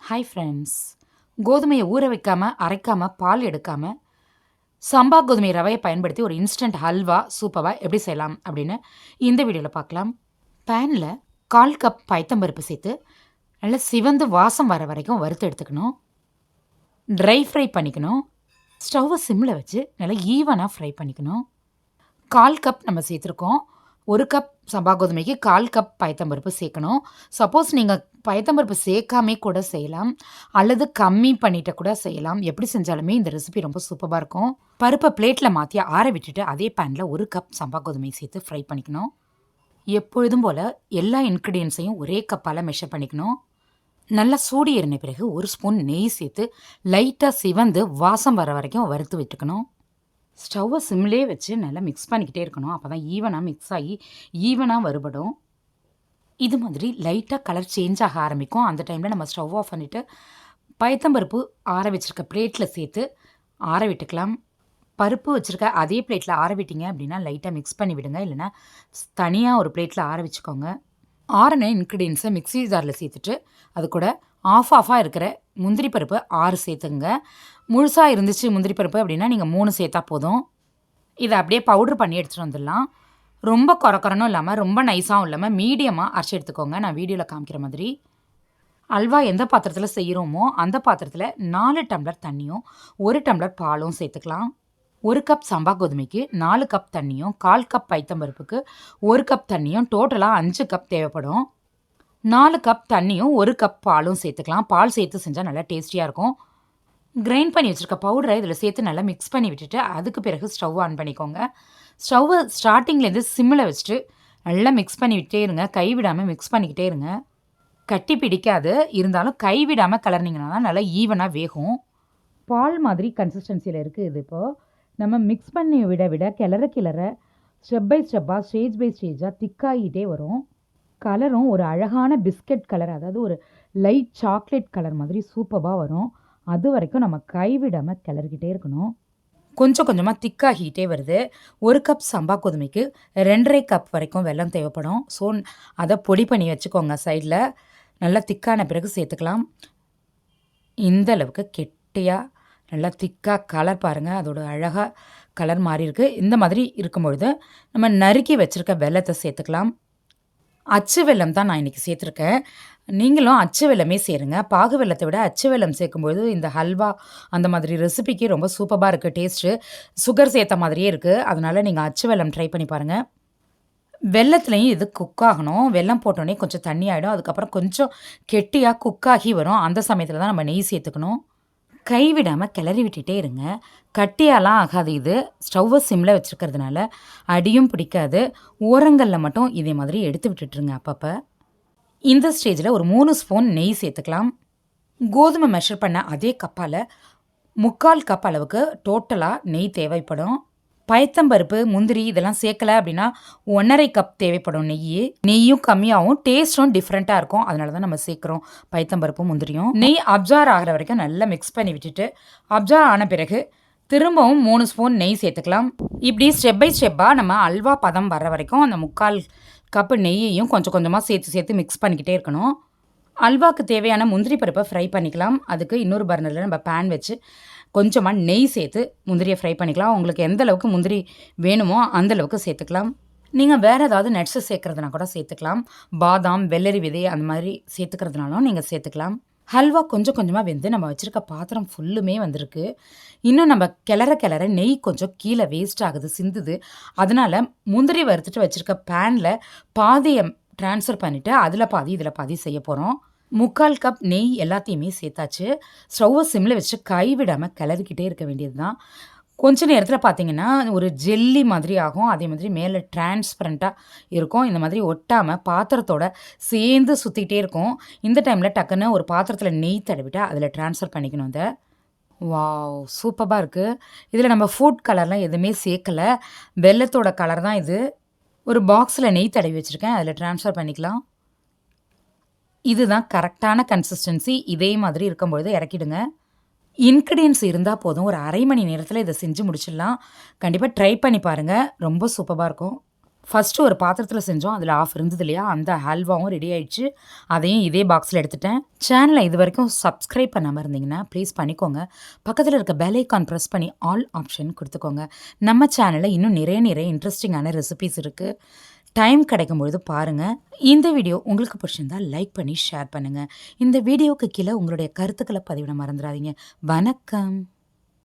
Hi friends. கோதுமையை ஊற வைக்காமல் அரைக்காமல் பால் எடுக்காமல் சம்பா கோதுமை ரவையை பயன்படுத்தி ஒரு இன்ஸ்டன்ட் ஹல்வா சூப்பராக எப்படி செய்யலாம் அப்படின்னு இந்த வீடியோவில் பார்க்கலாம். பேனில் 1/4 கப் பயத்தம்பருப்பு சேர்த்து நல்லா சிவந்து வாசம் வர வரைக்கும் வறுத்து எடுத்துக்கணும். ட்ரை ஃப்ரை பண்ணிக்கணும். ஸ்டவ்வை சிம்மில் வச்சு நல்லா ஈவனாக ஃப்ரை பண்ணிக்கணும். 1/4 கப் நம்ம சேர்த்துருக்கோம். 1 கப் சம்பா கோதுமைக்கு 1/4 கப் பயத்தம்பருப்பு சேர்க்கணும். சப்போஸ் நீங்கள் பயத்தம்பருப்பு சேர்க்காமே கூட செய்யலாம், அல்லது கம்மி பண்ணிட்டு கூட செய்யலாம். எப்படி செஞ்சாலுமே இந்த ரெசிபி ரொம்ப சூப்பராக இருக்கும். பருப்பை பிளேட்டில் மாற்றி ஆற விட்டுட்டு அதே பேனில் 1 கப் சம்பா கோதுமை சேர்த்து ஃப்ரை பண்ணிக்கணும். எப்பொழுதும் போல் எல்லா இன்க்ரீடியன்ஸையும் ஒரே கப்பால் மெஷர் பண்ணிக்கணும். நல்லா சூடு ஏறின பிறகு 1 ஸ்பூன் நெய் சேர்த்து லைட்டாக சிவந்து வாசம் வர வரைக்கும் வறுத்து விட்டுக்கணும். ஸ்டவ்வை சிம்லே வச்சு நல்லா மிக்ஸ் பண்ணிக்கிட்டே இருக்கணும். அப்போ தான் ஈவனாக மிக்ஸ் ஆகி ஈவனாக வறுபடும். இது மாதிரி லைட்டாக கலர் சேஞ்ச் ஆக ஆரம்பிக்கும். அந்த டைமில் நம்ம ஸ்டவ் ஆஃப் பண்ணிவிட்டு பயத்தம்பருப்பு ஆற வச்சுருக்க பிளேட்டில் சேர்த்து ஆற விட்டுக்கலாம். பருப்பு வச்சுருக்க அதே பிளேட்டில் ஆற விட்டிங்க அப்படின்னா லைட்டாக மிக்ஸ் பண்ணி விடுங்க. இல்லைனா தனியாக ஒரு பிளேட்டில் ஆற வச்சுக்கோங்க. ஆறின இன்க்ரீடியன்ஸை மிக்ஸி ஜாரில் சேர்த்துட்டு அது கூட ஆஃபாக இருக்கிற முந்திரி பருப்பு 6 சேர்த்துங்க. முழுசாக இருந்துச்சு முந்திரி பருப்பு அப்படின்னா நீங்கள் 3 சேர்த்தா போதும். இதை அப்படியே பவுட்ரு பண்ணி எடுத்துகிட்டு வந்துடலாம். ரொம்ப கொரக்கொரனும் இல்லாமல் ரொம்ப நைஸாகவும் இல்லாமல் மீடியமாக அரைச்சி எடுத்துக்கோங்க. நான் வீடியோவில் காமிக்கிற மாதிரி. அல்வா எந்த பாத்திரத்தில் செய்கிறோமோ அந்த பாத்திரத்தில் 4 டம்ளர் தண்ணியும் 1 டம்ளர் பாலும் சேர்த்துக்கலாம். 1 கப் சம்பா கோதுமைக்கு 4 கப் தண்ணியும் 1/4 கப் பயத்தம்பருப்புக்கு 1 கப் தண்ணியும் டோட்டலாக 5 கப் தேவைப்படும். 4 கப் தண்ணியும் 1 கப் பாலும் சேர்த்துக்கலாம். பால் சேர்த்து செஞ்சால் நல்லா டேஸ்டியாக இருக்கும். கிரைண்ட் பண்ணி வச்சுருக்க பவுடரை இதில் சேர்த்து நல்லா மிக்ஸ் பண்ணி விட்டுட்டு அதுக்கு பிறகு ஸ்டவ் ஆன் பண்ணிக்கோங்க. ஸ்டவ்வை ஸ்டார்டிங்லேருந்து சிம்மில் வச்சுட்டு நல்லா மிக்ஸ் பண்ணி விட்டே இருங்க. கைவிடாமல் மிக்ஸ் பண்ணிக்கிட்டே இருங்க. கட்டி பிடிக்காது, இருந்தாலும் கைவிடாமல் கலர்னிங்கன்னா தான் நல்லா ஈவனாக வேகும். பால் மாதிரி கன்சிஸ்டன்சியில் இருக்குது. இது இப்போது நம்ம மிக்ஸ் பண்ணி விட கிளற ஸ்டெப் பை ஸ்டெப்பாக ஸ்டேஜ் பை ஸ்டேஜாக திக்காகிட்டே வரும். கலரும் ஒரு அழகான பிஸ்கட் கலர், அதாவது ஒரு லைட் சாக்லேட் கலர் மாதிரி சூப்பராக வரும். அது வரைக்கும் நம்ம கைவிடாமல் கிளறிக்கிட்டே இருக்கணும். கொஞ்சம் கொஞ்சமாக திக்காகிட்டே வருது. 1 கப் சம்பா கோதுமைக்கு 2.5 கப் வரைக்கும் வெல்லம் தேவைப்படும். ஸோ அதை பொடி பண்ணி வச்சுக்கோங்க சைடில். நல்லா திக்கான பிறகு சேர்த்துக்கலாம். இந்த அளவுக்கு கெட்டியாக நல்லா திக்காக கலர் பாருங்கள், அதோட அழகாக கலர் மாறி இருக்குது. இந்த மாதிரி இருக்கும்பொழுது நம்ம நறுக்கி வச்சுருக்க வெல்லத்தை சேர்த்துக்கலாம். அச்சு வெல்லம் தான் நான் இன்றைக்கி சேர்த்துருக்கேன். நீங்களும் அச்சு வெல்லமே சேருங்க. பாகு வெல்லத்தை விட அச்சு வெல்லம் சேர்க்கும்போது இந்த ஹல்வா அந்த மாதிரி ரெசிபிக்கு ரொம்ப சூப்பராக இருக்குது. டேஸ்ட்டு சுகர் சேர்த்த மாதிரியே இருக்குது. அதனால் நீங்கள் அச்சு வெல்லம் ட்ரை பண்ணி பாருங்கள். வெல்லத்துலேயும் இது குக் ஆகணும். வெல்லம் போட்டோன்னே கொஞ்சம் தண்ணி ஆகிடும். அதுக்கப்புறம் கொஞ்சம் கெட்டியாக குக்காகி வரும். அந்த சமயத்தில் தான் நம்ம நெய் சேர்த்துக்கணும். கைவிடாமல் கிளறி விட்டுட்டே இருங்க. கட்டியாலாம் ஆகாது. இது ஸ்டவ்வை சிம்மில் வச்சுருக்கிறதுனால அடியும் பிடிக்காது. ஓரங்களில் மட்டும் இதே மாதிரி எடுத்து விட்டுட்டுருங்க அப்பப்போ. இந்த ஸ்டேஜில் ஒரு 3 ஸ்பூன் நெய் சேர்த்துக்கலாம். கோதுமை மெஷர் பண்ண அதே கப்பால் 3/4 கப் அளவுக்கு டோட்டலாக நெய் தேவைப்படும். பயத்தம்பருப்பு முந்திரி இதெல்லாம் சேர்க்கலை அப்படின்னா 1.5 கப் தேவைப்படும் நெய். நெய்யும் கம்மியாகவும் டேஸ்ட்டும் டிஃப்ரெண்ட்டாக இருக்கும். அதனால தான் நம்ம சேர்க்குறோம் பயத்தம்பருப்பும் முந்திரியும். நெய் அப்சார் ஆகிற வரைக்கும் நல்லா மிக்ஸ் பண்ணி விட்டுட்டு அப்சார் ஆன பிறகு திரும்பவும் 3 ஸ்பூன் நெய் சேர்த்துக்கலாம். இப்படி ஸ்டெப் பை ஸ்டெப்பாக நம்ம அல்வா பதம் வர வரைக்கும் அந்த 3/4 கப்பு நெய்யையும் கொஞ்சம் கொஞ்சமாக சேர்த்து மிக்ஸ் பண்ணிக்கிட்டே இருக்கணும். அல்வாவுக்கு தேவையான முந்திரி பருப்பை ஃப்ரை பண்ணிக்கலாம். அதுக்கு இன்னொரு பர்னரில் நம்ம பேன் வச்சு கொஞ்சமாக நெய் சேர்த்து முந்திரியை ஃப்ரை பண்ணிக்கலாம். உங்களுக்கு எந்த அளவுக்கு முந்திரி வேணுமோ அந்தளவுக்கு சேர்த்துக்கலாம். நீங்கள் வேறு ஏதாவது நட்ஸு சேர்க்குறதுனா கூட சேர்த்துக்கலாம். பாதாம், வெள்ளரி விதை அந்த மாதிரி சேர்த்துக்கிறதுனாலும் நீங்கள் சேர்த்துக்கலாம். ஹல்வா கொஞ்சம் கொஞ்சமாக வெந்து நம்ம வச்சுருக்க பாத்திரம் ஃபுல்லுமே வந்திருக்கு. இன்னும் நம்ம கிளற நெய் கொஞ்சம் கீழே வேஸ்ட் ஆகுது, சிந்துது. அதனால் முந்திரி வறுத்துட்டு வச்சுருக்க பேனில் பாதியை ட்ரான்ஸ்ஃபர் பண்ணிவிட்டு அதில் பாதி இதில் பாதி செய்ய போகிறோம். 3/4 கப் நெய் எல்லாத்தையுமே சேர்த்தாச்சு. ஸ்டவ்வை சிம்மில் வச்சு கைவிடாமல் கிளறிக்கிட்டே இருக்க வேண்டியது தான். கொஞ்ச நேரத்தில் பார்த்தீங்கன்னா ஒரு ஜெல்லி மாதிரி ஆகும். அதே மாதிரி மேலே டிரான்ஸ்பரண்ட்டாக இருக்கும். இந்த மாதிரி ஒட்டாமல் பாத்திரத்தோட சேர்ந்து சுற்றிக்கிட்டே இருக்கும். இந்த டைமில் டக்குன்னு ஒரு பாத்திரத்தில் நெய் தடவிட்டு அதில் ட்ரான்ஸ்ஃபர் பண்ணிக்கணும். இதை வாவ் சூப்பராக இருக்குது. இதில் நம்ம ஃபுட் கலர்லாம் எதுவுமே சேர்க்கலை, வெல்லத்தோட கலர் தான் இது. ஒரு பாக்ஸில் நெய் தடவி வச்சுருக்கேன், அதில் ட்ரான்ஸ்ஃபர் பண்ணிக்கலாம். இதுதான் கரெக்டான கன்சிஸ்டன்சி. இதே மாதிரி இருக்கும்பொழுது இறக்கிடுங்க. இன்க்ரீடியன்ஸ் இருந்தால் போதும், ஒரு 1/2 மணி நேரத்தில் இதை செஞ்சு முடிச்சிடலாம். கண்டிப்பாக ட்ரை பண்ணி பாருங்கள், ரொம்ப சூப்பராக இருக்கும். ஃபஸ்ட்டு ஒரு பாத்திரத்தில் செஞ்சோம். அதில் ஆஃப் இருந்தது இல்லையா, அந்த ஹல்வாவும் ரெடி ஆயிடுச்சு. அதையும் இதே பாக்ஸில் எடுத்துட்டேன். சேனலை இது வரைக்கும் சப்ஸ்கிரைப் பண்ணாமல் இருந்தீங்கன்னா ப்ளீஸ் பண்ணிக்கோங்க. பக்கத்தில் இருக்க பெல் ஐக்கான் ப்ரெஸ் பண்ணி ஆல் ஆப்ஷன் கொடுத்துக்கோங்க. நம்ம சேனலில் இன்னும் நிறைய இன்ட்ரெஸ்டிங்கான ரெசிபீஸ் இருக்குது. டைம் கிடைக்கும்பொழுது பாருங்கள். இந்த வீடியோ உங்களுக்கு பிடிச்சிருந்தா லைக் பண்ணி ஷேர் பண்ணுங்கள். இந்த வீடியோவுக்கு கீழே உங்களுடைய கருத்துக்களை பதிவிட மறந்துடாதீங்க. வணக்கம்.